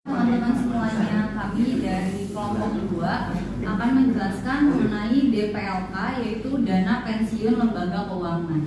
Teman-teman semuanya, kami dari kelompok 2 akan menjelaskan mengenai DPLK, yaitu dana pensiun lembaga keuangan.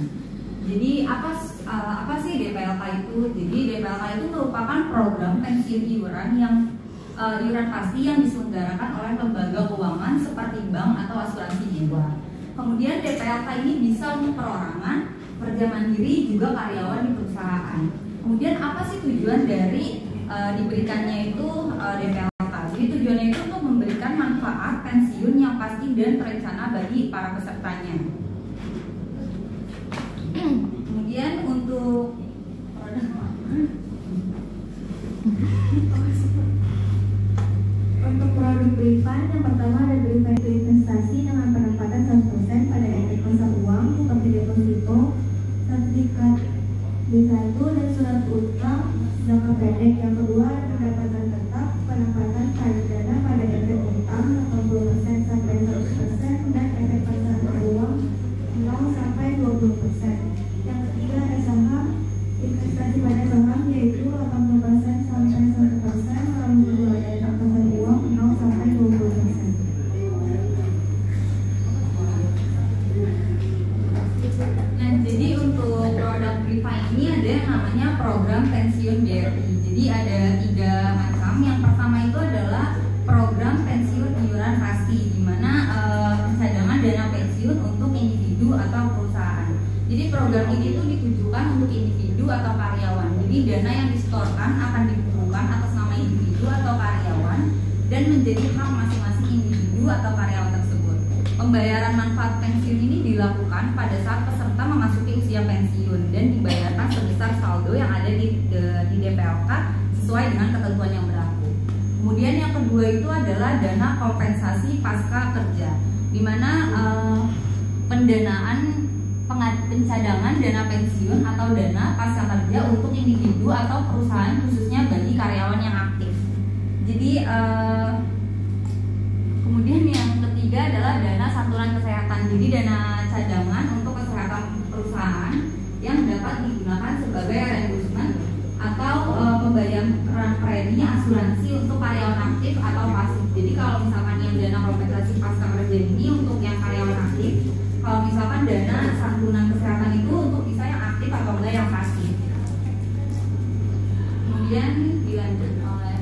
Jadi apa sih DPLK itu? Jadi DPLK itu merupakan program pensiun iuran yang iuran pasti yang diselenggarakan oleh lembaga keuangan seperti bank atau asuransi jiwa. Kemudian DPLK ini bisa untuk perorangan, pekerja mandiri, juga karyawan di perusahaan. Kemudian apa sih tujuan dari diberikannya itu DPLK? Jadi tujuannya itu untuk memberikan manfaat pensiun yang pasti dan terencana bagi para pesertanya. Kemudian untuk produk Briefan, yang pertama ada Briefan itu investasi dengan penempatan 100% pada efek pasar uang seperti deposito, sertifikat B1 dan surat utang jangka pendek. Yang kedua ada pendapatan tetap, penempatan cair dana pada efek utang 80% sampai 100% dan efek pasar uang 0 sampai 20%. Yang ketiga ada saham, investasi pada saham yaitu 80% sampai 100%, lalu kedua ada efek pasar uang 0 sampai 20%. Nah, jadi untuk produk Briva ini ada yang namanya program pensiun BRI. Jadi ada 3 macam. Yang pertama itu adalah program pensiun iuran pasti, di mana cadangan dana pensiun untuk individu atau perusahaan. Jadi program ini tuh ditujukan untuk individu atau karyawan. Jadi dana yang disetorkan akan dikumpulkan atas nama individu atau karyawan dan menjadi hak masing-masing individu atau karyawan tersebut. Pembayaran manfaat pensiun ini dilakukan pada saat peserta memasuki usia pensiun dan dibayarkan sebesar saldo yang ada di DPLK sesuai dengan ketentuan yang berlaku. Kemudian yang kedua itu adalah dana kompensasi pasca kerja, di mana pendanaan pencadangan dana pensiun atau dana pasca kerja untuk individu atau perusahaan khususnya bagi karyawan yang aktif. Jadi kemudian yang ketiga adalah dana santunan kesehatan. Jadi dana cadangan untuk kesehatan perusahaan yang dapat digunakan sebagai reimbursement atau pembayaran premi asuransi untuk karyawan aktif atau pasif. Jadi kalau misalkan yang dana kompensasi pasca kerja ini untuk yang karyawan aktif, kalau misalkan dana santunan kesehatan itu untuk bisa yang aktif atau enggak yang pasif. Kemudian dilanjut oleh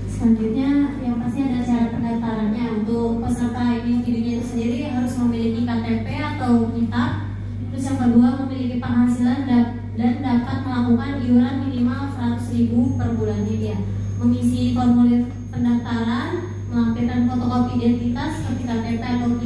selanjutnya yang pasti ada syarat pendaftarannya. Untuk peserta individunya itu sendiri harus memiliki KTP atau kitab. Terus yang kedua memiliki penghasilan dan dapat melakukan iuran minimal 100.000 per bulannya dia. Mengisi formulir pendaftaran, melampirkan fotokopi identitas seperti KTP atau kitab.